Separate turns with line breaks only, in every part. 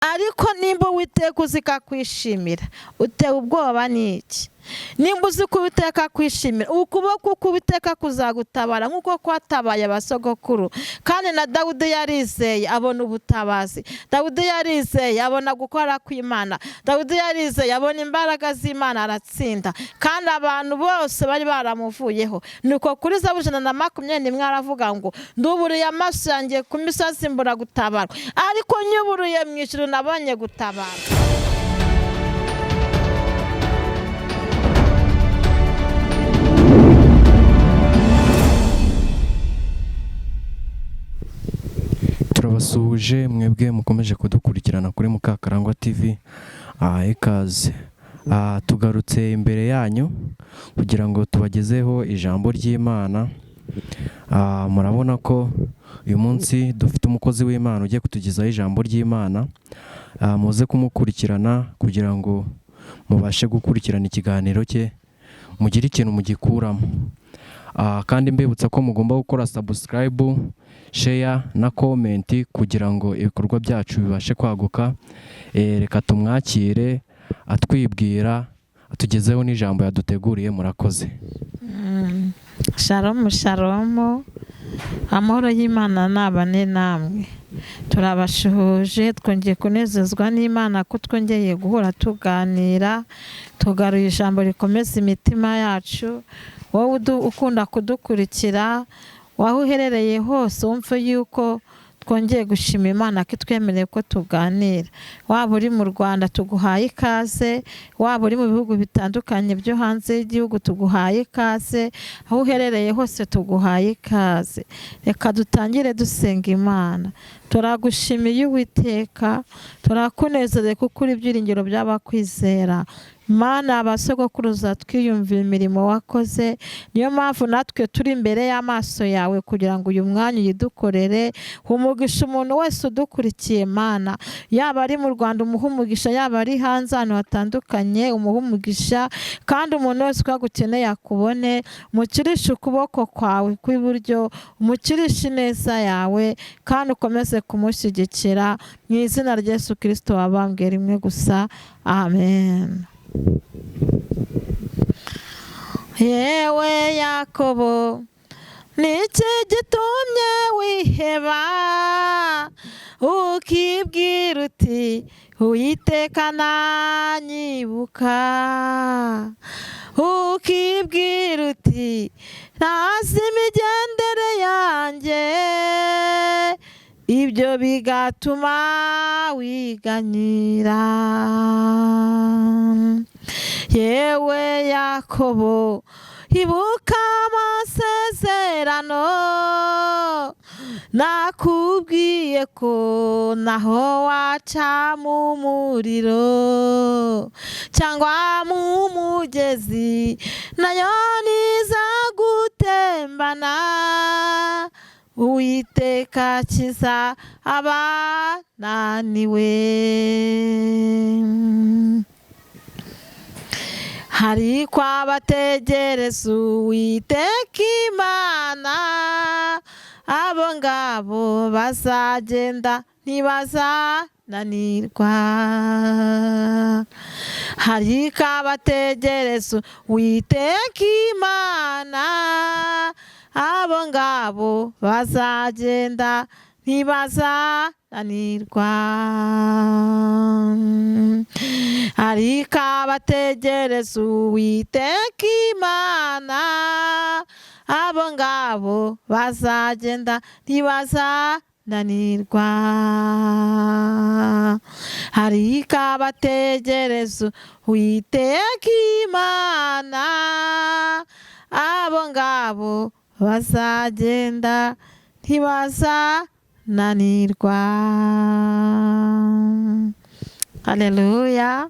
ariko nimba Uwiteka uzi ko akwishimira utewe ubwoba n'iki? Nimba uzi ko Uwiteka akwishimira ukuboko k'Uwiteka kuzagutabara nk'uko kwatabaye abasogokuru. Kandi na Dawudi yarizeye abona ubutabazi. Dawudi yarizeye abona gukora kw'Imana. Dawudi yarizeye abona imbaraga z'Imana aratsinda. Kandi abantu bose bari baramuvuyeho. Nuko kuri Zaburi 121 aravuga ngo nduburiye amaso yanjye ku misozi mbura gutabara, ariko nyuburuye mu ijuru nabonye gutabara.
Turabasuhuje mwebwe mukomeje kudukurikirana kuri Mukakarangwa TV. Ikaze. Tugarutse imbere yanyu kugira ngo tubagezeho ijambo ry'Imana. Murabona ko uyu munsi dufite umukozi w'Imana ugiye kutugezaho ijambo ry'Imana. Muze kumukurikirana kugira ngo mubashe gukurikirana ikiganiro cye, mugire ikintu mugikuramo. Kandi mbibutsa ko mugomba gukora subscribe, share na comment kugira ngo ibikorwa byacu bibashe kwaguka. Reka tumwakire atwibwira, atugezeho n'ijambo yaduteguriye. Murakoze.
Shalom shalom, amahoro y'Imana nabane namwe. Turabashuhuje, twongeye kunezezwa n'Imana ko twongeye guhura tuganira, tugaruye ijambo rikomeza imitima yacu. Wowe ukunda kudukurikira, waho uherereye hose wumve yuko twongeye gushima Imana ko twemereye ko tuganira. Waba uri mu Rwanda tuguhaye ikaze, waba uri mu bihugu bitandukanye byo hanze y'igihugu tuguhaye ikaze, aho uherereye hose tuguhaye ikaze. Reka dutangire dusenga Imana. Turagushimiye Uwiteka, turakunezereye kuko uri ibyiringiro by'abakwizera. Mana, abasogokuruza twiyumvira imirimo wakoze, niyo mpamvu natwe turi imbere y'amaso yawe kugira ngo uyu mwanya uyidukorere. Umugisha umuntu wese udukurikiye Mana, yaba ari mu Rwanda umuha umugisha, yaba ari hanze ahantu hatandukanye umuha umugisha, kandi umuntu wese uko agukeneye akubone. Umukirishe ukuboko kwawe kw'iburyo, umukirishe ineza yawe, kandi ukomeze kumushyigikira mu izina rya Yesu Kristo wabambwe rimwe gusa. Amen. Yewe Yakobo, niki gitumye wiheba ukibwira uti Uwiteka nanyibuka, ukibwira uti ntazi imigendere yanjye, ibyo bigatuma wiganyira. Yewe Yakobo, ibuka amasezerano nakubwiye ko naho waca mu muriro cyangwa mu mugezi nayo ntizagutembana. Uwiteka akiza abananiwe. Hariko abategereza Uwiteka Imana, abo ngabo bazagenda ntibazananirwa. Hariko abategereza Uwiteka Imana, abo ngabo bazagenda ntibazananirwa. Ariko abategereza Uwiteka Imana, abo ngabo bazagenda ntibazananirwa. Ariko abategereza Uwiteka Imana, abo ngabo bazagenda ntibazananirwa. Haleluya.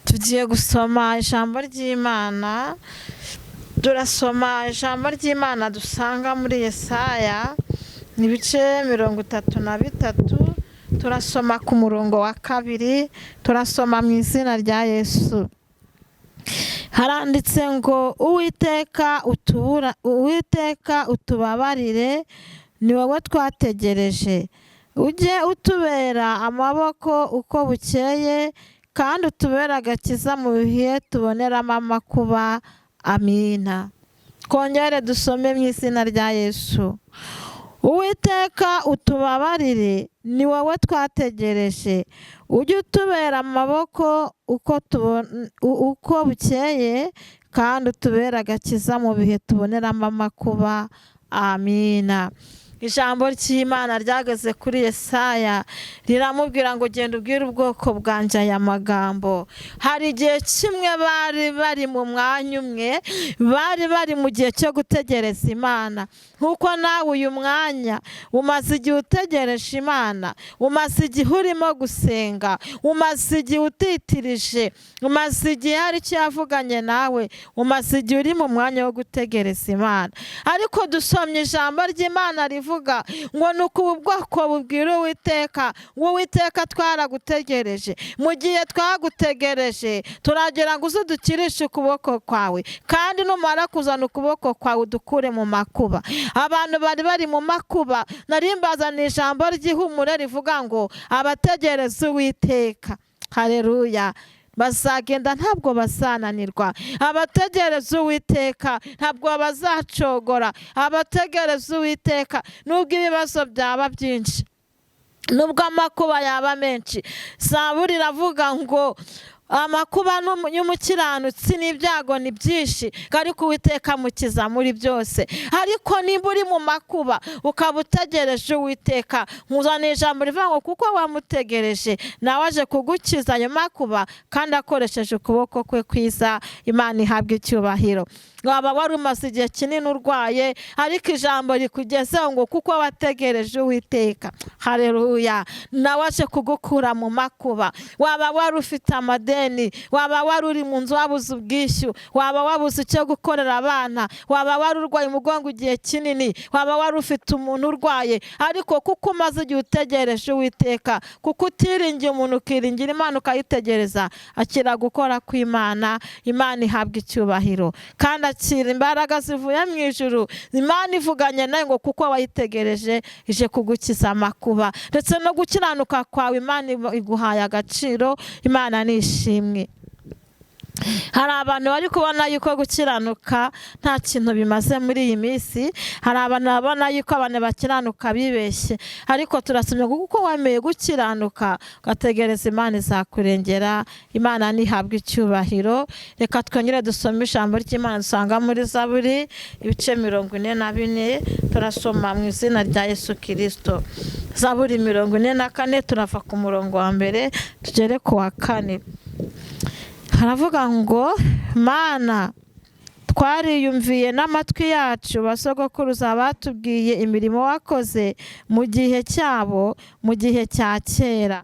Tugiye gusoma ijambo ry'Imana. Turasoma ijambo ry'Imana dusanga muri Yesaya, ibice 33. Turasoma ku murongo wa 2, turasoma mu izina rya Yesu. Haranditse ngo Uwiteka utubabarire, ni wowe twategereje. ujye utubera amaboko uko bukeye, kandi utubere agakiza mu bihe tuboneramo amakuba. Amina. Twongere dusome mu izina rya Yesu. Uwiteka utubabarire, ni wowe twategereje. Ujye utubera amaboko uko bukeye, kandi utubere agakiza mu bihe tuboneramo amakuba. Amina. Ijambo ry'Imana ryageze kuri Yesaya riramubwira ngo genda ubwire ubwoko bwanjye aya magambo. Hari igihe kimwe bari mu mwanya umwe, bari mu gihe cyo gutegereza Imana. Nk'uko nawe uyu mwanya umaze igihe utegereje Imana, umaze igihe urimo gusenga, umaze igihe utitirije, umaze igihe hari icyo yavuganye nawe, umaze igihe uri mu mwanya wo gutegereza Imana. Ariko dusomye ijambo ry'Imana rivuga ngo nuko ubu bwoko bubwira Uwiteka ngo Uwiteka twaragutegereje. Mu gihe twagutegereje turagira ngo uze udukirishe ukuboko kwawe, kandi numara kuzana ukuboko kwawe udukure mu makuba. Abantu bari mu makuba, nari mbazaniye ijambo ry'ihumure rivuga ngo abategereza Uwiteka, haleluya, bazagenda ntabwo bazananirwa. Abategereza Uwiteka ntabwo bazacogora. Abategereza Uwiteka nubwo ibibazo byaba byinshi, nubwo amakuba yaba menshi. Zaburi iravuga ngo amakuba y'umukiranutsi n'ibyago ni byinshi, ariko Uwiteka amukiza muri byose. Ariko niba uri mu makuba ukaba utegereje Uwiteka, nkuzaniye ijambo rivuga ngo kuko wamutegereje nawe aje kugukiza ayo makuba, kandi akoresheje ukuboko kwe kwiza. Imana ihabwe icyubahiro. Waba wari umaze igihe kinini urwaye, ariko ijambo rikugezeho ngo kuko wategereje Uwiteka, haleluya, nawe aje kugukura mu makuba. Waba wari ufite amadeni, waba wari uri mu nzu wabuze ubwishyu, waba wabuze icyo gukorera abana, waba wari urwaye umugongo igihe kinini, waba wari ufite umuntu urwaye, ariko kuko umaze igihe utegereje Uwiteka, kuko utiringiye umuntu ukiringira Imana ukayitegereza, akira gukora kw'Imana. Imana ihabwa icyubahiro kandi akira imbaraga zivuye mu ijuru. Imana ivuganye nawe ngo kuko wayitegereje ije kugukiza amakuba, ndetse no gukiranuka kwawe Imana iguhaye agaciro. Imana ni ishimwe. Hari abantu bari kubona yuko gukiranuka nta kintu bimaze muri iyi minsi. Hari abantu babona yuko abantu bakiranuka bibeshye, ariko turasomye kuko wemeye gukiranuka ugategereza Imana izakurengera. Imana nihabwa icyubahiro. Reka twongere dusome ijambo ry'Imana dusanga muri Zaburi ibice 44. Turasoma mu izina rya Yesu Kristo. Zaburi 44 turava ku murongo wa mbere tugere ku wa 4. Haravuga ngo Mana twariyumviye n'amatwi yacu, basogokuruza batubwiye imirimo wakoze mu gihe cyabo, mu gihe cya kera.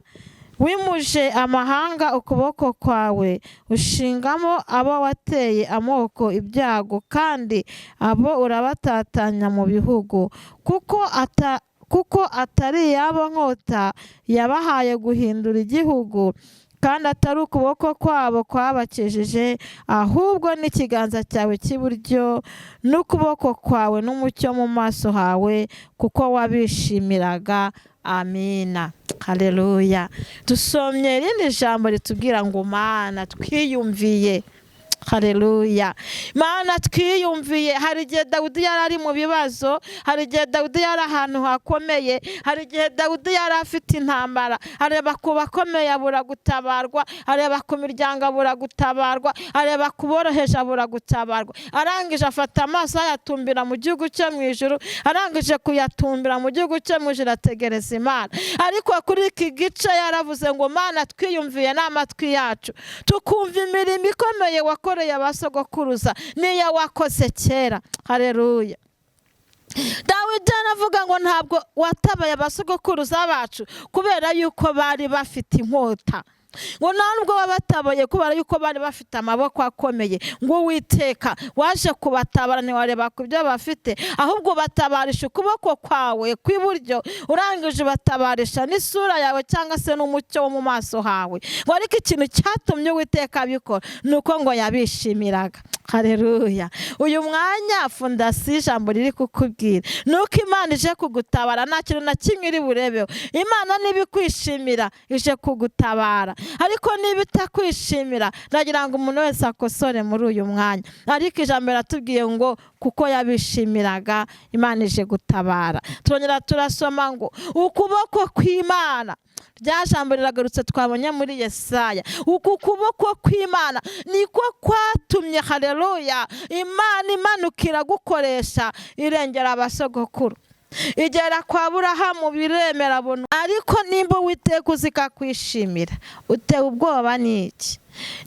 Wimuje amahanga ukuboko kwawe, ushingamo abo wateye amoko ibyago, kandi abo urabatatanya mu bihugu. Kuko atari iyabo nkota yabahaye guhindura igihugu, kandi atari ukuboko kwabo kwabakijije, ahubwo n'ikiganza cyawe cy'iburyo n'ukuboko kwawe n'umucyo mu maso hawe, kuko wabishimiraga. Amina. Haleluya. Dusomye irindi jambo ritubwira ngo Mana twiyumviye. Haleluya. Mana twiyumviye. Hari igihe Dawudi yari ari mu bibazo, hari igihe Dawudi yari ahantu hakomeye, hari igihe Dawudi yari afite intambara, areba ku bakomeye abura gutabarwa, areba ku miryango abura gutabarwa, areba ku boroheje abura gutabarwa. Arangije afata amaso ayatumbira mu gihugu cyo mu ijuru, arangije kuyatumbira mu gihugu cyo mu ijuru ategereza Imana. Ariko kuri iki gice yaravuze ngo Mana twiyumviye n'amatwi yacu, tukumva imirimo ikomeye wakoreye abasogokuruza niyo wakoze kera. Haleluya. Dawidi aravuga ngo ntabwo watabaye abasogokuruza bacu kubera yuko bari bafite inkota. ngo nta nubwo baba batabaye kubera yuko bari bafite amaboko akomeye, ngo Uwiteka waje kubatabara ntiwareba ku byo bafite, ahubwo batabarisha ukuboko kwawe kw'iburyo, urangije batabarisha n'isura yawe cyangwa se n'umucyo wo mu maso hawe. Ngo ariko ikintu cyatumye Uwiteka abikora ni uko ngo yabishimiraga. Haleluya. Uyu mwanya fondasiyo ijambo riri kukubwira ni uko Imana ije kugutabara, nta kintu na kimwe iri burebeho. Imana niba ikwishimira ije kugutabara, ariko niba itakwishimira ndagira ngo umuntu wese akosore muri uyu mwanya. Ariko ijambo riratubwiye ngo kuko yabishimiraga Imana ije gutabara. Turongera turasoma ngo ukuboko kw'Imana, rya jambo riragarutse twabonye muri Yesaya. Uku kuboko kw'Imana niko kwatumye, haleluya, Imana imanukira gukoresha irengera abasogokuru, igera kwa Aburahamu biremera bona. Ariko nimba Uwiteka uzikakwishimira, utewe ubwoba n'iki?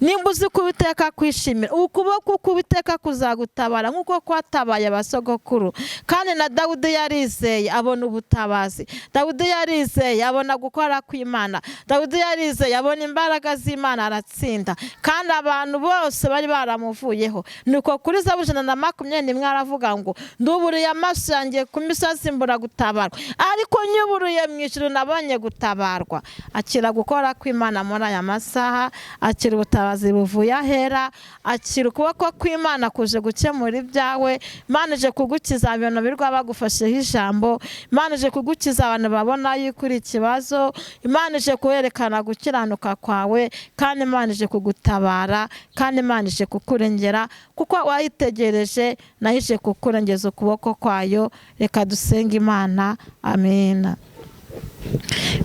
Nimba uzi ko Uwiteka kwishimira, ukuboko k'Uwiteka kuzagutabara nk'uko kwatabaye abasogokuru. Kandi na Dawudi yarizeye abona ubutabazi, Dawudi yarizeye abona gukora kw'Imana, Dawudi yarizeye abona imbaraga z'Imana, aratsinda. Kandi abantu bose bari baramuvuyeho. Nuko kuri Zaburi 121 aravuga ngo nduburiye amaso yanjye ku misozi mbura gutabarwa, ariko nyuburiye mu ijuru nabonye gutabarwa. Akira gukora kw'Imana muri aya masaha, akira ubutabazi buvuye ahera, akira ukuboko kw'Imana kuje gukemura ibyawe. Imana ije kugukiza ibintu birwa bagufasheho ijambo, Imana ije kugukiza abantu babona yuko uri ikibazo, Imana ije kuwerekana gukiranuka kwawe, kandi Imana ije kugutabara, kandi Imana ije kukurengera kuko wayitegereje, nayo ije kukurengeza ukuboko kwayo. Reka dusenge Imana. Amina.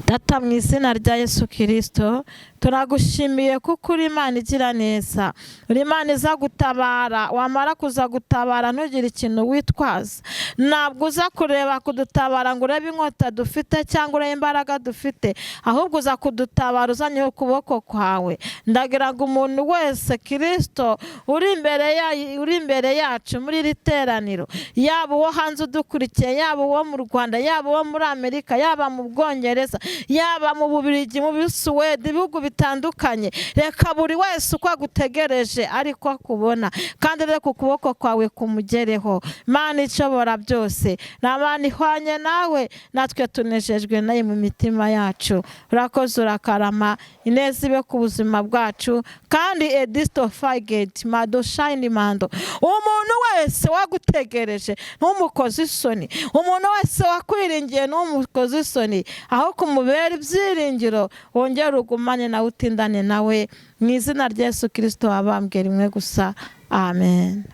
Data, mu izina rya Yesu Kristo, turagushimiye kuko uri Imana igira neza, uri Imana iza gutabara. Wamara kuza gutabara ntugire ikintu witwaza. Ntabwo uza kureba kudutabara ngo urebe inkota dufite cyangwa urebe imbaraga dufite, ahubwo uza kudutabara uzanye ukuboko kwawe. Ndagira ngo umuntu wese Kristo uri imbere yacu muri iri teraniro, yaba uwo hanze udukurikiye, yaba uwo mu Rwanda, yaba uwo muri Amerika, yaba mu Bwongereza, yaba mu Bubiligi, mu Suwede, ibihugu bitandukanye, reka buri wese uko agutegereje ariko akubona, kandi reka ukuboko kwawe kumugereho. Imana ishobora byose, n'Imana ihwanye nawe, natwe tunejejwe nayo mu mitima yacu. Urakoze, urakarama, ineza ibe ku buzima bwacu. Kandi Edisto Fageti Mado Shine Mando, umuntu wese wagutegereje ntumukoze isoni, umuntu wese wakwiringiye ntumukoze isoni, aho kumubera ibyiringiro wongere ugumane nawe, utindane nawe, mu izina rya Yesu Kristo wabambwe rimwe gusa. Amen.